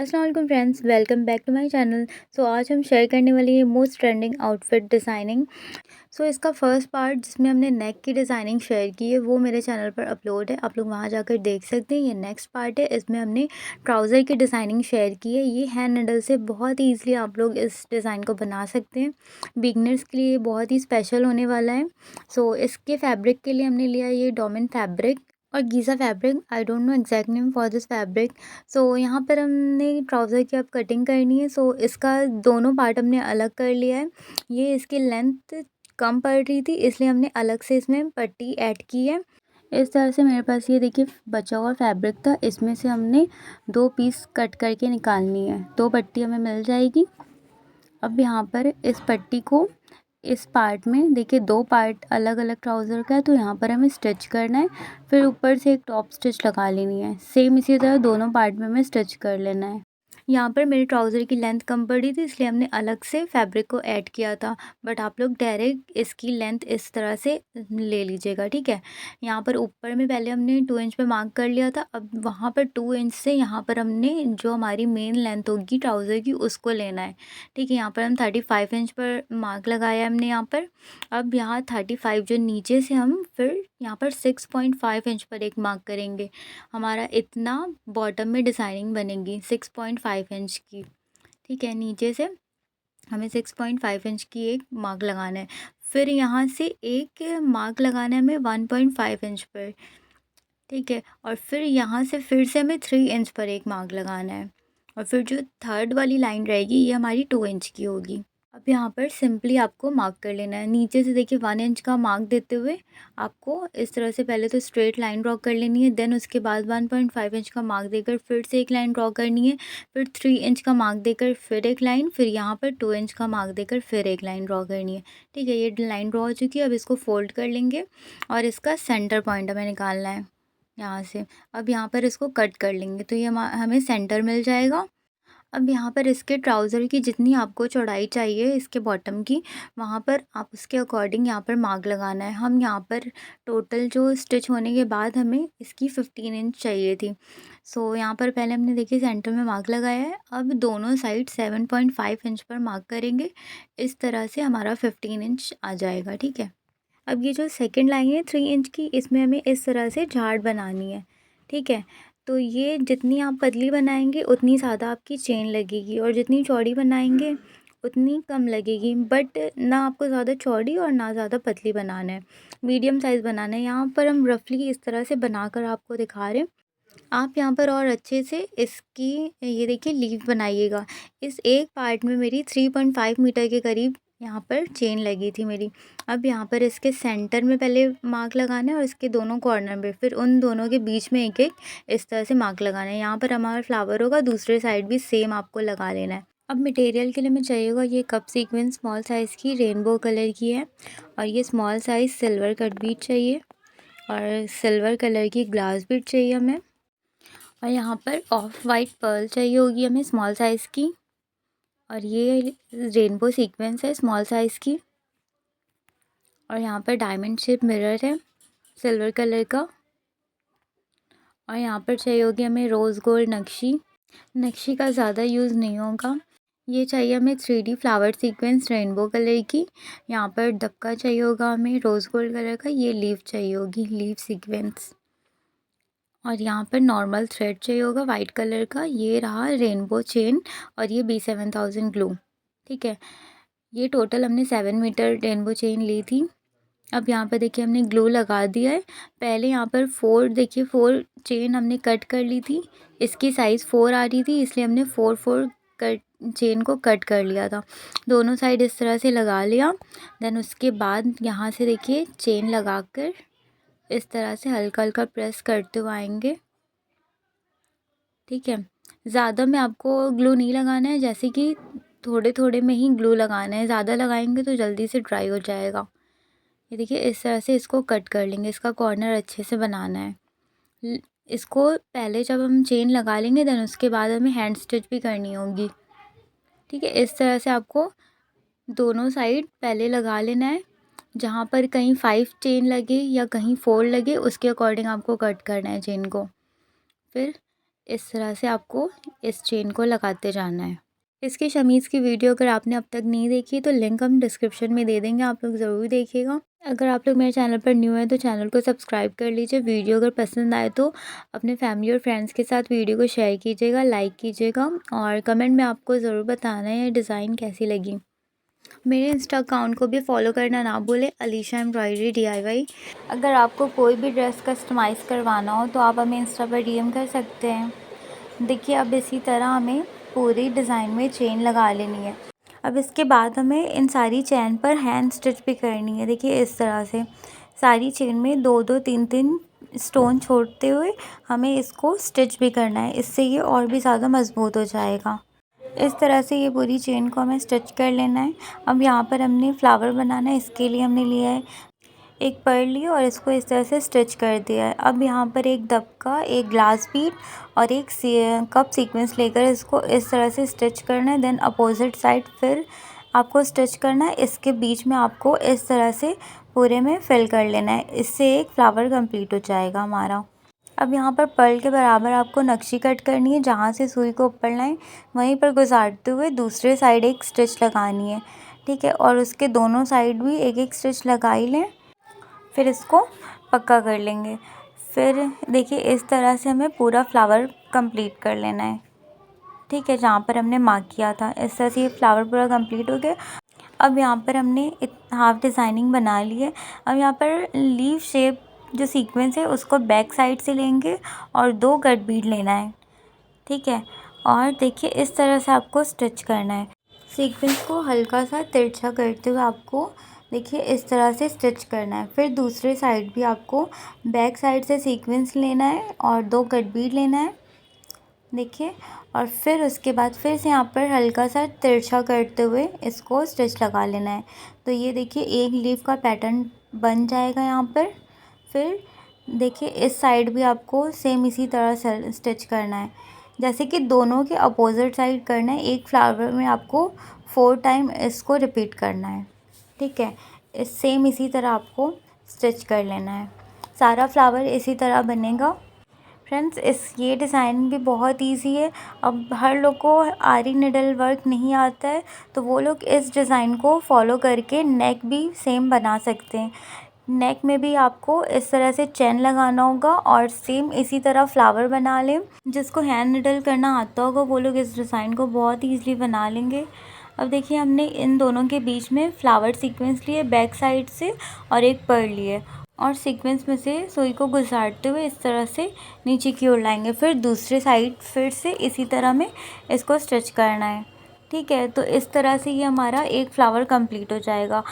अस्सलाम वालेकुम friends, welcome back to my channel. आज हम शेयर करने वाली है मोस्ट ट्रेंडिंग आउटफिट डिज़ाइनिंग। इसका फर्स्ट पार्ट जिसमें हमने नेक की डिज़ाइनिंग शेयर की है वो मेरे चैनल पर अपलोड है, आप लोग वहां जाकर देख सकते हैं। ये नेक्स्ट पार्ट है, इसमें हमने ट्राउज़र की डिज़ाइनिंग शेयर की है। ये हैंड निडल से बहुत ही ईजिली आप लोग इस डिज़ाइन को बना सकते हैं। बिगनर्स के लिए बहुत ही स्पेशल होने वाला है। इसके फैब्रिक के लिए हमने लिया ये डोमेन फैब्रिक और Giza fabric. I don't know exact name for this fabric. यहाँ पर हमने ट्राउज़र की अब कटिंग करनी है। इसका दोनों पार्ट हमने अलग कर लिया है। ये इसकी लेंथ कम पड़ रही थी, इसलिए हमने अलग से इसमें पट्टी ऐड की है। इस तरह से मेरे पास ये देखिए बचा हुआ फैब्रिक था, इसमें से हमने 2 पीस कट करके निकालनी है। 2 पट्टी हमें मिल जाएगी। अब यहाँ पर इस पट्टी को इस पार्ट में देखिए 2 पार्ट अलग अलग ट्राउज़र का है, तो यहाँ पर हमें स्टिच करना है। फिर ऊपर से एक टॉप स्टिच लगा लेनी है। सेम इसी तरह दोनों पार्ट में हमें स्टिच कर लेना है। यहाँ पर मेरे ट्राउज़र की लेंथ कम पड़ी थी, इसलिए हमने अलग से फैब्रिक को ऐड किया था। बट आप लोग डायरेक्ट इसकी लेंथ इस तरह से ले लीजिएगा, ठीक है। यहाँ पर ऊपर में पहले हमने 2 इंच पे मार्क कर लिया था। अब वहाँ पर 2 इंच से यहाँ पर हमने जो हमारी मेन लेंथ होगी ट्राउज़र की उसको लेना है, ठीक है। यहाँ पर हम 35 इंच पर मार्क लगाया हमने यहाँ पर। अब यहाँ 35 जो नीचे से हम फिर यहाँ पर 6.5 इंच पर एक मार्क करेंगे। हमारा इतना बॉटम में डिज़ाइनिंग बनेगी 6.5 इंच की, ठीक है। नीचे से हमें 6.5 इंच की एक मार्क लगाना है। फिर यहाँ से एक मार्क लगाना है हमें 1.5 इंच पर, ठीक है। और फिर यहाँ से फिर से हमें 3 इंच पर एक मार्क लगाना है। और फिर जो थर्ड वाली लाइन रहेगी ये हमारी 2 इंच की होगी। अब यहाँ पर सिंपली आपको मार्क कर लेना है। नीचे से देखिए 1 इंच का मार्क देते हुए आपको इस तरह से पहले तो स्ट्रेट लाइन ड्रॉ कर लेनी है। देन उसके बाद 1.5 इंच का मार्क देकर फिर से एक लाइन ड्रॉ करनी है। फिर 3 इंच का मार्क देकर फिर एक लाइन, फिर यहाँ पर 2 इंच का मार्क देकर फिर एक लाइन ड्रॉ करनी है, ठीक है। ये लाइन ड्रॉ हो चुकी है। अब इसको फोल्ड कर लेंगे और इसका सेंटर पॉइंट हमें निकालना है यहाँ से। अब यहाँ पर इसको कट कर लेंगे तो ये हमें सेंटर मिल जाएगा। अब यहाँ पर इसके ट्राउज़र की जितनी आपको चौड़ाई चाहिए इसके बॉटम की, वहाँ पर आप उसके अकॉर्डिंग यहाँ पर मार्क लगाना है। हम यहाँ पर टोटल जो स्टिच होने के बाद हमें इसकी 15 इंच चाहिए थी। यहाँ पर पहले हमने देखिए सेंटर में मार्क लगाया है। अब दोनों साइड 7.5 इंच पर मार्क करेंगे। इस तरह से हमारा 15 इंच आ जाएगा, ठीक है। अब ये जो सेकंड लाइन है 3 इंच की, इसमें हमें इस तरह से झाड़ बनानी है, ठीक है। तो ये जितनी आप पतली बनाएंगे उतनी ज़्यादा आपकी चेन लगेगी और जितनी चौड़ी बनाएंगे उतनी कम लगेगी। बट ना आपको ज़्यादा चौड़ी और ना ज़्यादा पतली बनाना है, मीडियम साइज़ बनाना है। यहाँ पर हम रफली इस तरह से बनाकर आपको दिखा रहे हैं। आप यहाँ पर और अच्छे से इसकी ये देखिए लीफ बनाइएगा। इस एक पार्ट में मेरी 3.5 मीटर के करीब यहाँ पर चेन लगी थी मेरी। अब यहाँ पर इसके सेंटर में पहले मार्क लगाना है और इसके दोनों कॉर्नर पे, फिर उन दोनों के बीच में एक एक इस तरह से मार्क लगाना है। यहाँ पर हमारा फ्लावर होगा, दूसरे साइड भी सेम आपको लगा लेना है। अब मटेरियल के लिए हमें चाहिए होगा ये कप सीक्वेंस स्मॉल साइज़ की रेनबो कलर की है, और ये small size silver cut bead चाहिए, और सिल्वर कलर की ग्लास बीट चाहिए हमें। और यहाँ पर ऑफ वाइट पर्ल चाहिए होगी हमें स्मॉल साइज़ की, और ये रेनबो सीक्वेंस है स्मॉल साइज़ की। और यहाँ पर डायमंड शेप मिरर है सिल्वर कलर का। और यहाँ पर चाहिए होगी हमें रोज़ गोल्ड नक्शी। नक्शी का ज़्यादा यूज़ नहीं होगा। ये चाहिए हमें 3D flower sequence rainbow colour की। यहाँ पर दबका चाहिए होगा हमें रोज़ गोल्ड कलर का। ये लीफ चाहिए होगी लीफ सीक्वेंस। और यहाँ पर नॉर्मल थ्रेड चाहिए होगा वाइट कलर का। ये रहा रेनबो चेन, और ये B7000 ग्लू, ठीक है। ये टोटल हमने 7 मीटर रेनबो चेन ली थी। अब यहाँ पर देखिए हमने ग्लू लगा दिया है। पहले यहाँ पर 4 देखिए 4 चेन हमने कट कर ली थी। इसकी साइज़ 4 आ रही थी, इसलिए हमने 4 कट चेन को कट कर लिया था। दोनों साइड इस तरह से लगा लिया। देन उसके बाद यहाँ से देखिए चेन लगाकर इस तरह से हल्का हल्का प्रेस करते हुए आएंगे, ठीक है। ज़्यादा में आपको ग्लू नहीं लगाना है, जैसे कि थोड़े थोड़े में ही ग्लू लगाना है। ज़्यादा लगाएंगे तो जल्दी से ड्राई हो जाएगा। ये देखिए इस तरह से इसको कट कर लेंगे। इसका कॉर्नर अच्छे से बनाना है। इसको पहले जब हम चेन लगा लेंगे देन उसके बाद हमें हैंड स्टिच भी करनी होगी, ठीक है। इस तरह से आपको दोनों साइड पहले लगा लेना है। जहाँ पर कहीं 5 चेन लगे या कहीं 4 लगे उसके अकॉर्डिंग आपको कट करना है चेन को। फिर इस तरह से आपको इस चेन को लगाते जाना है। इसकी शमीज़ की वीडियो अगर आपने अब तक नहीं देखी तो लिंक हम डिस्क्रिप्शन में दे देंगे, आप लोग ज़रूर देखिएगा। अगर आप लोग मेरे चैनल पर न्यू हैं तो चैनल को सब्सक्राइब कर लीजिए। वीडियो अगर पसंद आए तो अपने फैमिली और फ्रेंड्स के साथ वीडियो को शेयर कीजिएगा, लाइक कीजिएगा और कमेंट में आपको ज़रूर बताना है ये डिज़ाइन कैसी लगी। मेरे इंस्टा अकाउंट को भी फॉलो करना ना भूलें, अलीशा एम्ब्रॉयडरी DIY। अगर आपको कोई भी ड्रेस कस्टमाइज़ करवाना हो तो आप हमें इंस्टा पर DM कर सकते हैं। देखिए अब इसी तरह हमें पूरी डिज़ाइन में चेन लगा लेनी है। अब इसके बाद हमें इन सारी चेन पर हैंड स्टिच भी करनी है। देखिए इस तरह से सारी चेन में 2-2 3-3 स्टोन छोड़ते हुए हमें इसको स्टिच भी करना है, इससे ये और भी ज़्यादा मज़बूत हो जाएगा। इस तरह से ये पूरी चेन को हमें स्टिच कर लेना है। अब यहाँ पर हमने फ्लावर बनाना है, इसके लिए हमने लिया है एक पर्ल ली और इसको इस तरह से स्टिच कर दिया है। अब यहाँ पर एक दबका, एक ग्लास बीड और एक कप सीक्वेंस लेकर इसको इस तरह से स्टिच करना है। देन अपोजिट साइड फिर आपको स्टिच करना है। इसके बीच में आपको इस तरह से पूरे में फिल कर लेना है, इससे एक फ्लावर कंप्लीट हो जाएगा हमारा। अब यहाँ पर पर्ल के बराबर आपको नक्शी कट करनी है, जहाँ से सुई को ऊपर लाएं वहीं पर गुजारते हुए दूसरे साइड एक स्टिच लगानी है, ठीक है। और उसके दोनों साइड भी एक एक स्टिच लगा ही लें, फिर इसको पक्का कर लेंगे। फिर देखिए इस तरह से हमें पूरा फ्लावर कंप्लीट कर लेना है, ठीक है, जहाँ पर हमने मार्क किया था। इस तरह से ये फ्लावर पूरा कंप्लीट हो गया। अब यहाँ पर हमने हाफ डिज़ाइनिंग बना ली है। अब यहाँ पर लीफ शेप जो सीक्वेंस है उसको बैक साइड से लेंगे और 2 गट बीड लेना है, ठीक है। और देखिए इस तरह से आपको स्टिच करना है। सीक्वेंस को हल्का सा तिरछा करते हुए आपको देखिए इस तरह से स्टिच करना है। फिर दूसरे साइड भी आपको बैक साइड से सीक्वेंस लेना है और 2 गट बीड लेना है, देखिए। और फिर उसके बाद फिर से यहाँ पर हल्का सा तिरछा करते हुए इसको स्टिच लगा लेना है। तो ये देखिए एक लीफ का पैटर्न बन जाएगा यहाँ पर। फिर देखिए इस साइड भी आपको सेम इसी तरह से स्टिच करना है, जैसे कि दोनों के अपोजिट साइड करना है। एक फ्लावर में आपको 4 टाइम इसको रिपीट करना है, ठीक है। सेम इसी तरह आपको स्टिच कर लेना है। सारा फ्लावर इसी तरह बनेगा। फ्रेंड्स ये डिज़ाइन भी बहुत इजी है। अब हर लोग को आरी निडल वर्क नहीं आता है तो वो लोग इस डिज़ाइन को फॉलो करके नेक भी सेम बना सकते हैं। नेक में भी आपको इस तरह से चेन लगाना होगा और सेम इसी तरह फ्लावर बना लें। जिसको हैंड निडल करना आता होगा वो लोग इस डिज़ाइन को बहुत ईज़िली बना लेंगे। अब देखिए हमने इन दोनों के बीच में फ्लावर सीक्वेंस लिए बैक साइड से और एक पर्ल लिए और सीक्वेंस में से सुई को गुजारते हुए इस तरह से नीचे की ओर लाएंगे। फिर दूसरे साइड फिर से इसी तरह में इसको स्टिच करना है, ठीक है। तो इस तरह से ये हमारा एक फ्लावर कंप्लीट हो जाएगा।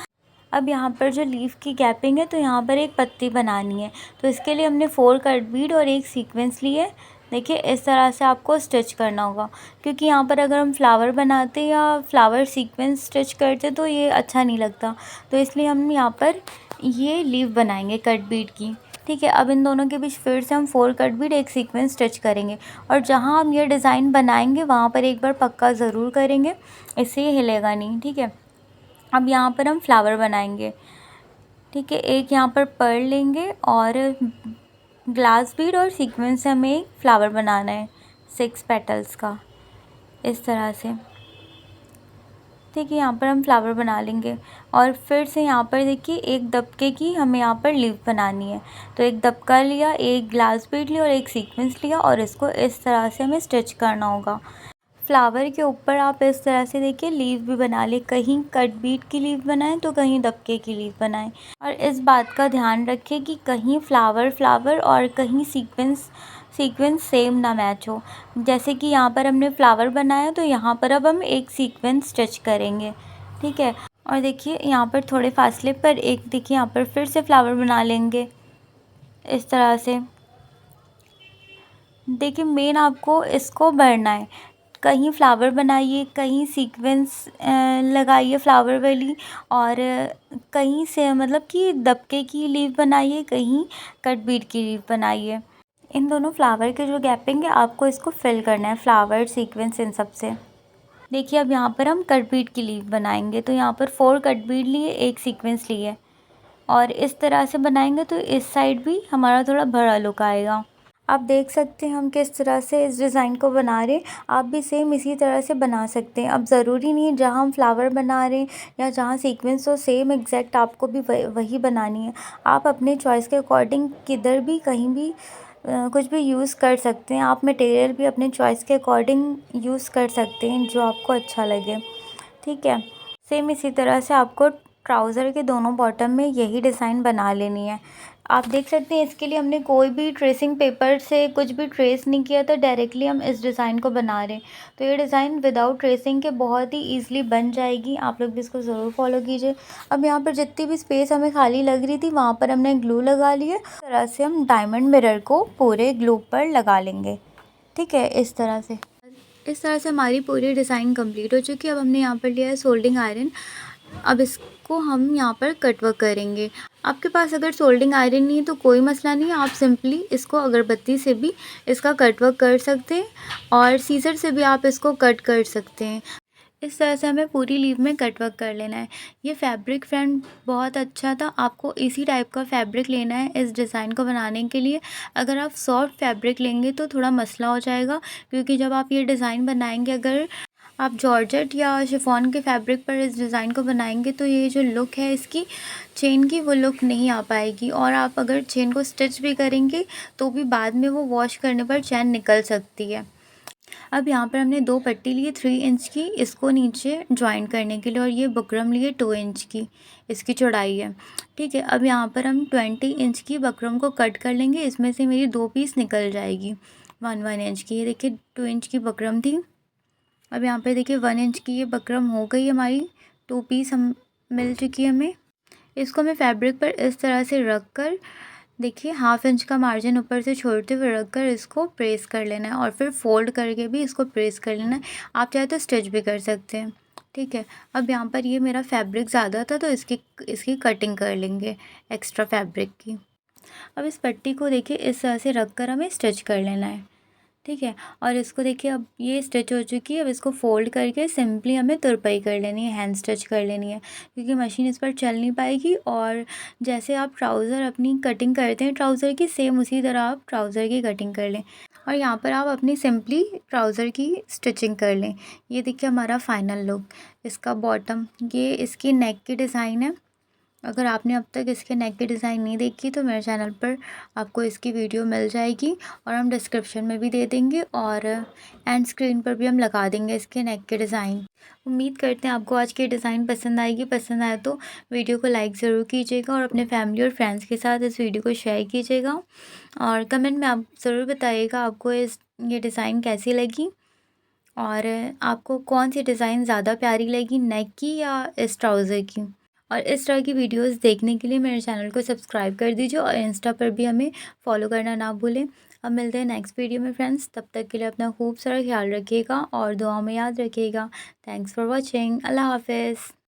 अब यहाँ पर जो लीफ की गैपिंग है तो यहाँ पर एक पत्ती बनानी है, तो इसके लिए हमने 4 कट बीड और एक सीक्वेंस लिए। देखिए इस तरह से आपको स्टिच करना होगा, क्योंकि यहाँ पर अगर हम फ्लावर बनाते या फ्लावर सीक्वेंस स्टिच करते तो ये अच्छा नहीं लगता, तो इसलिए हम यहाँ पर ये लीफ बनाएंगे कट बीड की, ठीक है। अब इन दोनों के बीच फिर से हम 4 कट बीड एक सीक्वेंस स्टिच करेंगे और जहाँ हम ये डिज़ाइन बनाएंगे वहाँ पर एक बार पक्का ज़रूर करेंगे, इससे ये हिलेगा नहीं, ठीक है। अब यहाँ पर हम फ्लावर बनाएंगे, ठीक है। एक यहाँ पर पर्ल लेंगे और ग्लास बीड और सीक्वेंस से हमें एक फ्लावर बनाना है 6 पेटल्स का, इस तरह से, ठीक है। यहाँ पर हम फ्लावर बना लेंगे और फिर से यहाँ पर देखिए एक दबके की हमें यहाँ पर लीफ बनानी है। तो एक दबका लिया, एक ग्लास बीड लिया और एक सीक्वेंस लिया और इसको इस तरह से हमें स्टिच करना होगा। फ्लावर के ऊपर आप इस तरह से देखिए लीफ भी बना ले, कहीं कट बीट की लीफ बनाएं तो कहीं दबके की लीफ बनाएं। और इस बात का ध्यान रखें कि कहीं फ्लावर और कहीं सीक्वेंस सेम ना मैच हो। जैसे कि यहाँ पर हमने फ्लावर बनाया तो यहाँ पर अब हम एक सीक्वेंस स्टिच करेंगे, ठीक है। और देखिए यहाँ पर थोड़े फासले पर एक देखिए यहाँ पर फिर से फ्लावर बना लेंगे इस तरह से। देखिए मेन आपको इसको भरना है, कहीं फ्लावर बनाइए, कहीं सीक्वेंस लगाइए फ्लावर वाली और कहीं से मतलब कि दबके की लीफ बनाइए, कहीं कट बीट की लीफ बनाइए। इन दोनों फ्लावर के जो गैपिंग है आपको इसको फिल करना है फ्लावर सीक्वेंस इन सब से। देखिए अब यहाँ पर हम कट बीट की लीफ बनाएंगे, तो यहाँ पर 4 कट बीट लिए, एक सीक्वेंस लिए और इस तरह से बनाएंगे तो इस साइड भी हमारा थोड़ा बड़ा लुक आएगा। आप देख सकते हैं हम किस तरह से इस डिज़ाइन को बना रहे हैं। आप भी सेम इसी तरह से बना सकते हैं। अब ज़रूरी नहीं है जहाँ हम फ्लावर बना रहे हैं या जहाँ सीक्वेंस हो सेम एग्जैक्ट आपको भी वही बनानी है। आप अपने चॉइस के अकॉर्डिंग किधर भी कहीं भी कुछ भी यूज़ कर सकते हैं। आप मटेरियल भी अपने चॉइस के अकॉर्डिंग यूज़ कर सकते हैं जो आपको अच्छा लगे, ठीक है। सेम इसी तरह से आपको ट्राउज़र के दोनों बॉटम में यही डिज़ाइन बना लेनी है। आप देख सकते हैं इसके लिए हमने कोई भी ट्रेसिंग पेपर से कुछ भी ट्रेस नहीं किया था, डायरेक्टली हम इस डिज़ाइन को बना रहे हैं। तो ये डिज़ाइन विदाउट ट्रेसिंग के बहुत ही ईज़िली बन जाएगी। आप लोग भी इसको ज़रूर फॉलो कीजिए। अब यहाँ पर जितनी भी स्पेस हमें खाली लग रही थी वहाँ पर हमने ग्लू लगा ली है। इस तरह से हम डायमंड मिरर को पूरे ग्लू पर लगा लेंगे, ठीक है। इस तरह से हमारी पूरी डिज़ाइन कंप्लीट हो चुकी है। अब हमने यहाँ पर लिया है सोल्डिंग आयरन। अब इसको हम यहाँ पर कट वर्क करेंगे। आपके पास अगर सोल्डिंग आयरन नहीं है तो कोई मसला नहीं है, आप सिंपली इसको अगरबत्ती से भी इसका कट वर्क कर सकते हैं और सीज़र से भी आप इसको कट कर सकते हैं। इस तरह से हमें पूरी लीव में कट वर्क कर लेना है। ये फैब्रिक फ्रेंड बहुत अच्छा था। आपको इसी टाइप का फैब्रिक लेना है इस डिज़ाइन को बनाने के लिए। अगर आप सॉफ्ट फैब्रिक लेंगे तो थोड़ा मसला हो जाएगा, क्योंकि जब आप ये डिज़ाइन बनाएंगे, अगर आप जॉर्जेट या शिफॉन के फैब्रिक पर इस डिज़ाइन को बनाएंगे तो ये जो लुक है इसकी चेन की, वो लुक नहीं आ पाएगी। और आप अगर चेन को स्टिच भी करेंगे तो भी बाद में वो वॉश करने पर चेन निकल सकती है। अब यहाँ पर हमने 2 पट्टी ली 3 इंच की, इसको नीचे जॉइन करने के लिए, और ये बकरम लिए 2 इंच की, इसकी चौड़ाई है, ठीक है। अब यहाँ पर हम 20 इंच की बकरम को कट कर लेंगे। इसमें से मेरी 2 पीस निकल जाएगी 1 इंच की। ये देखिए 2 इंच की बकरम थी। अब यहाँ पे देखिए 1 इंच की ये बकरम हो गई हमारी, 2 पीस हम मिल चुकी है हमें। इसको हमें फैब्रिक पर इस तरह से रख कर, देखिए 1/2 इंच का मार्जिन ऊपर से छोड़ते हुए रख कर इसको प्रेस कर लेना है, और फिर फोल्ड करके भी इसको प्रेस कर लेना है। आप चाहे तो स्टिच भी कर सकते हैं, ठीक है। अब यहाँ पर ये मेरा फैब्रिक ज़्यादा था तो इसकी कटिंग कर लेंगे एक्स्ट्रा फैब्रिक की। अब इस पट्टी को देखिए इस तरह से रख कर हमें स्टिच कर लेना है, ठीक है। और इसको देखिए अब ये स्टिच हो चुकी है। अब इसको फोल्ड करके सिंपली हमें तुरपाई कर लेनी है, हैंड स्टिच कर लेनी है, क्योंकि मशीन इस पर चल नहीं पाएगी। और जैसे आप ट्राउज़र अपनी कटिंग करते हैं ट्राउज़र की, सेम उसी तरह आप ट्राउज़र की कटिंग कर लें, और यहाँ पर आप अपनी सिंपली ट्राउज़र की स्टिचिंग कर लें। ये देखिए हमारा फाइनल लुक, इसका बॉटम, ये इसकी नेक की डिज़ाइन है। अगर आपने अब तक इसके नेक की डिज़ाइन नहीं देखी तो मेरे चैनल पर आपको इसकी वीडियो मिल जाएगी, और हम डिस्क्रिप्शन में भी दे देंगे, और एंड स्क्रीन पर भी हम लगा देंगे इसके नेक के डिज़ाइन। उम्मीद करते हैं आपको आज की डिज़ाइन पसंद आएगी। पसंद आए तो वीडियो को लाइक ज़रूर कीजिएगा, और अपने फैमिली और फ्रेंड्स के साथ इस वीडियो को शेयर कीजिएगा, और कमेंट में आप ज़रूर बताइएगा आपको ये डिज़ाइन कैसी लगी, और आपको कौन सी डिज़ाइन ज़्यादा प्यारी लगी, नेक की या इस ट्राउज़र की। और इस तरह की वीडियोस देखने के लिए मेरे चैनल को सब्सक्राइब कर दीजिए, और इंस्टा पर भी हमें फॉलो करना ना भूलें। अब मिलते हैं नेक्स्ट वीडियो में फ्रेंड्स, तब तक के लिए अपना खूब सारा ख्याल रखिएगा और दुआओं में याद रखिएगा। Thanks for watching. अल्लाह हाफिज़।